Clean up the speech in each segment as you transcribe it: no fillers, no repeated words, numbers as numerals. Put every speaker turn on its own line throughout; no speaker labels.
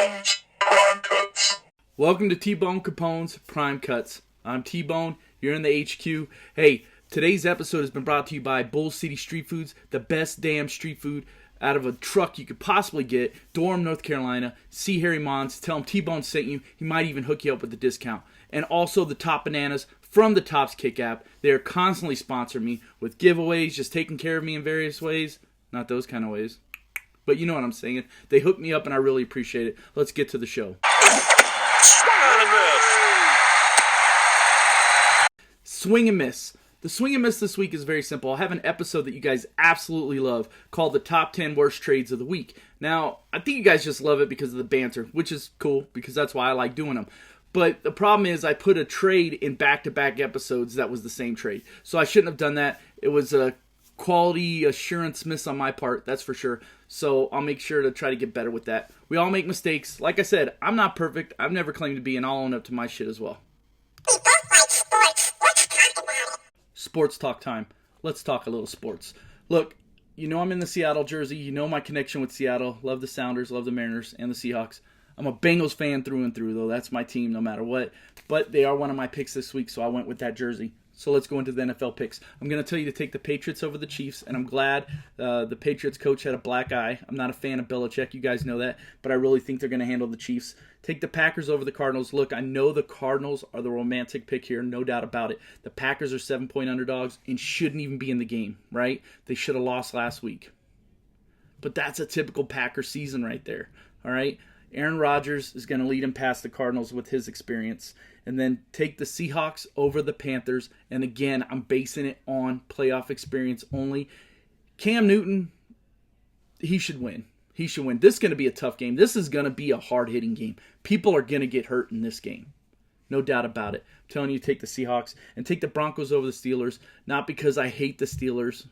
Capone's Prime Cuts.
Welcome to TBone Capone's Prime Cuts. I'm T-Bone. You're in the HQ. Hey, today's episode has been brought to you by Bull City Street Foods, the best damn street food out of a truck you could possibly get. Durham, North Carolina. See Harry Mons. Tell him T-Bone sent you. He might even hook you up with a discount. And also the Top Bananas from the Tops Kick app. They are constantly sponsoring me with giveaways, just taking care of me in various ways. Not those kind of ways. But you know what I'm saying. They hooked me up and I really appreciate it. Let's get to the show. Swing and miss. The swing and miss this week is very simple. I have an episode that you guys absolutely love called the Top 10 Worst Trades of the Week. Now, I think you guys just love it because of the banter, which is cool because that's why I like doing them. But the problem is I put a trade in back-to-back episodes that was the same trade. So I shouldn't have done that. It was a quality assurance miss on my part, that's for sure. So I'll make sure to try to get better with that. We all make mistakes. Like I said, I'm not perfect. I've never claimed to be, and I'll own up to my shit as well.
We both like sports. Let's talk about it.
Sports talk time. Let's talk a little sports. Look, you know I'm in the Seattle jersey. You know my connection with Seattle. Love the Sounders, love the Mariners, and the Seahawks. I'm a Bengals fan through and through, though. That's my team no matter what. But they are one of my picks this week, so I went with that jersey. So let's go into the NFL picks. I'm going to tell you to take the Patriots over the Chiefs, and I'm glad the Patriots coach had a black eye. I'm not a fan of Belichick. You guys know that. But I really think they're going to handle the Chiefs. Take the Packers over the Cardinals. Look, I know the Cardinals are the romantic pick here, no doubt about it. The Packers are 7-point underdogs and shouldn't even be in the game, right? They should have lost last week. But that's a typical Packer season right there, all right? Aaron Rodgers is going to lead him past the Cardinals with his experience. And then take the Seahawks over the Panthers. And again, I'm basing it on playoff experience only. Cam Newton, he should win. He should win. This is going to be a tough game. This is going to be a hard-hitting game. People are going to get hurt in this game. No doubt about it. I'm telling you, take the Seahawks and take the Broncos over the Steelers. Not because I hate the Steelers,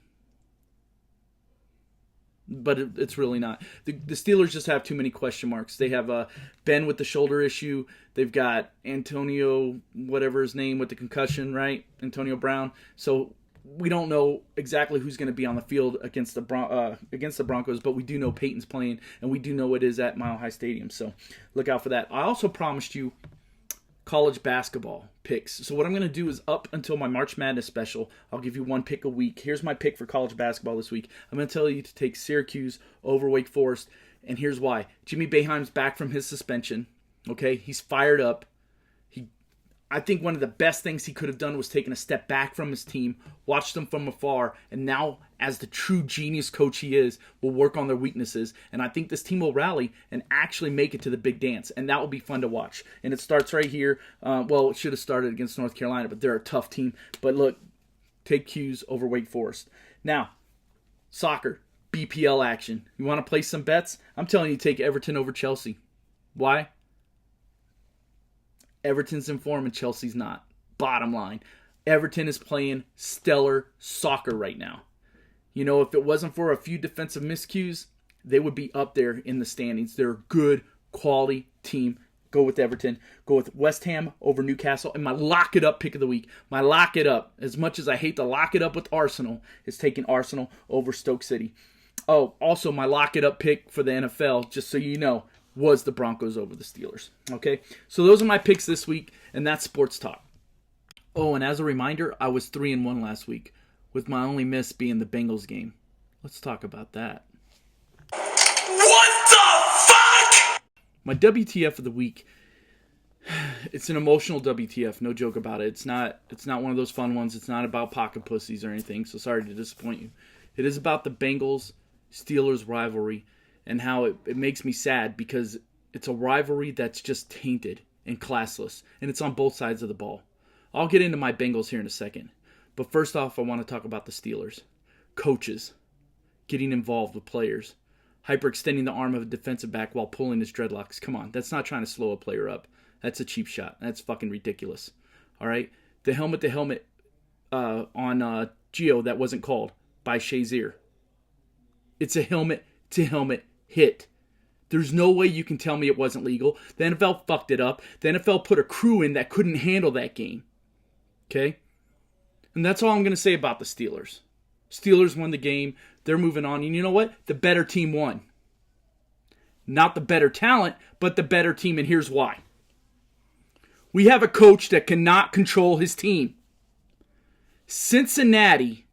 but it's really not. The Steelers just have too many question marks. They have Ben with the shoulder issue. They've got Antonio, whatever his name, with the concussion, right? Antonio Brown. So we don't know exactly who's going to be on the field against the Broncos, but we do know Peyton's playing, and we do know it is at Mile High Stadium. So look out for that. I also promised you college basketball picks. So what I'm going to do is up until my March Madness special, I'll give you one pick a week. Here's my pick for college basketball this week. I'm going to tell you to take Syracuse over Wake Forest, and here's why. Jimmy Boeheim's back from his suspension. Okay, he's fired up. I think one of the best things he could have done was taken a step back from his team, watched them from afar, and now, as the true genius coach he is, will work on their weaknesses. And I think this team will rally and actually make it to the big dance, and that will be fun to watch. And it starts right here. It should have started against North Carolina, but they're a tough team. But look, take Q's over Wake Forest. Now, soccer, BPL action. You want to place some bets? I'm telling you, take Everton over Chelsea. Why? Everton's in form and Chelsea's not. Bottom line. Everton is playing stellar soccer right now. You know, if it wasn't for a few defensive miscues, they would be up there in the standings. They're a good, quality team. Go with Everton. Go with West Ham over Newcastle. And my lock it up pick of the week. My lock it up, as much as I hate to lock it up with Arsenal, is taking Arsenal over Stoke City. Oh, also my lock it up pick for the NFL, just so you know, was the Broncos over the Steelers. Okay, so those are my picks this week, and that's sports talk. Oh, and as a reminder, I was 3-1 last week, with my only miss being the Bengals game. Let's talk about that.
What the fuck?
My WTF of the week. It's an emotional WTF, no joke about it. It's not one of those fun ones. It's not about pocket pussies or anything, so sorry to disappoint you. It is about the Bengals-Steelers rivalry, and how it makes me sad because it's a rivalry that's just tainted and classless, and it's on both sides of the ball. I'll get into my Bengals here in a second, but first off, I want to talk about the Steelers. Coaches getting involved with players, hyperextending the arm of a defensive back while pulling his dreadlocks. Come on, that's not trying to slow a player up. That's a cheap shot. That's fucking ridiculous. All right? The helmet-to-helmet on Gio that wasn't called by Shazier. It's a helmet-to-helmet hit. There's no way you can tell me it wasn't legal. The NFL fucked it up. The NFL put a crew in that couldn't handle that game. Okay? And that's all I'm going to say about the Steelers. Steelers won the game. They're moving on. And you know what? The better team won. Not the better talent, but the better team, and here's why. We have a coach that cannot control his team. Cincinnati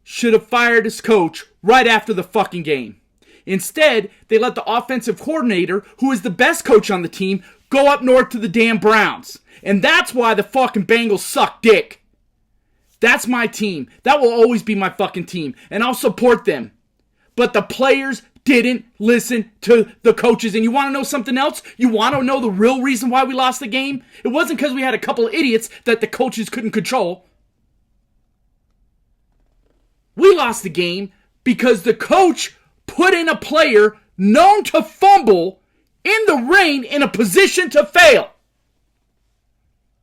should have fired his coach right after the fucking game. Instead, they let the offensive coordinator, who is the best coach on the team, go up north to the damn Browns. And that's why the fucking Bengals suck dick. That's my team. That will always be my fucking team. And I'll support them. But the players didn't listen to the coaches. And you want to know something else? You want to know the real reason why we lost the game? It wasn't because we had a couple of idiots that the coaches couldn't control. We lost the game because the coach put in a player known to fumble in the rain in a position to fail.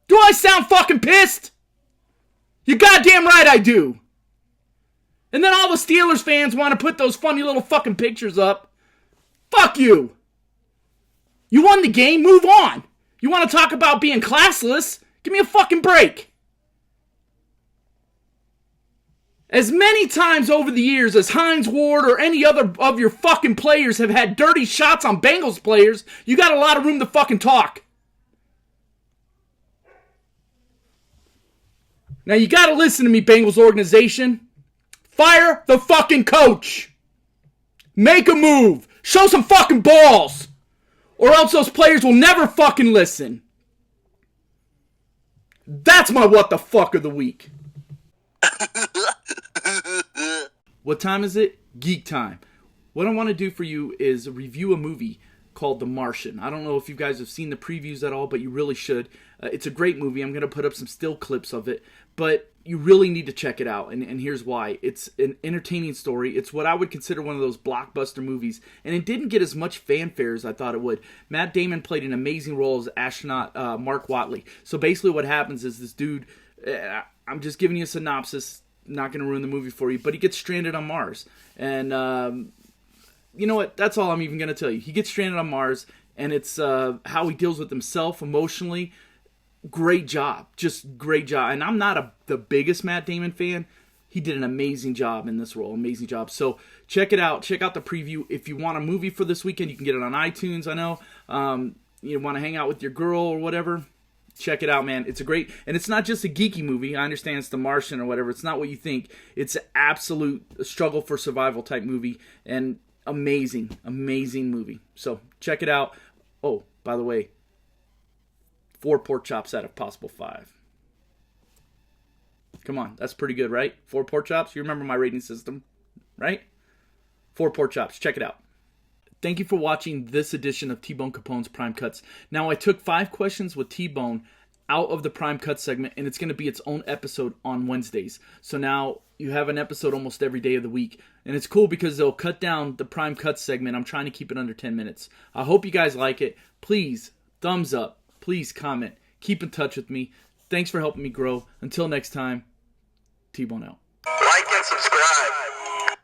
Do I sound fucking pissed? You goddamn right I do. And then all the Steelers fans want to put those funny little fucking pictures up. Fuck you. You won the game, move on. You want to talk about being classless? Give me a fucking break. As many times over the years as Hines Ward or any other of your fucking players have had dirty shots on Bengals players, you got a lot of room to fucking talk. Now you got to listen to me, Bengals organization. Fire the fucking coach. Make a move. Show some fucking balls. Or else those players will never fucking listen. That's my what the fuck of the week. What time is it? Geek time. What I want to do for you is review a movie called The Martian. I don't know if you guys have seen the previews at all, but you really should. It's a great movie. I'm going to put up some still clips of it, but you really need to check it out, and here's why. It's an entertaining story. It's what I would consider one of those blockbuster movies, and it didn't get as much fanfare as I thought it would. Matt Damon played an amazing role as astronaut Mark Watley. So basically what happens is this dude, I'm just giving you a synopsis, not going to ruin the movie for you, but he gets stranded on Mars, and you know what? That's all I'm even going to tell you. He gets stranded on Mars, and it's how he deals with himself emotionally. Great job. Just great job. And I'm not the biggest Matt Damon fan. He did an amazing job in this role. Amazing job. So check it out. Check out the preview. If you want a movie for this weekend, you can get it on iTunes, I know. You want to hang out with your girl or whatever, check it out, man. It's a great, and it's not just a geeky movie. I understand it's The Martian or whatever. It's not what you think. It's an absolute struggle for survival type movie, and amazing, amazing movie. So check it out. Oh, by the way, 4 pork chops out of possible 5. Come on, that's pretty good, right? 4 pork chops. You remember my rating system, right? 4 pork chops. Check it out. Thank you for watching this edition of TBone Capone's Prime Cuts. Now, I took 5 questions with T-Bone out of the Prime Cuts segment, and it's going to be its own episode on Wednesdays. So now you have an episode almost every day of the week. And it's cool because they'll cut down the Prime Cuts segment. I'm trying to keep it under 10 minutes. I hope you guys like it. Please, thumbs up. Please comment. Keep in touch with me. Thanks for helping me grow. Until next time, T-Bone out.
Like and subscribe.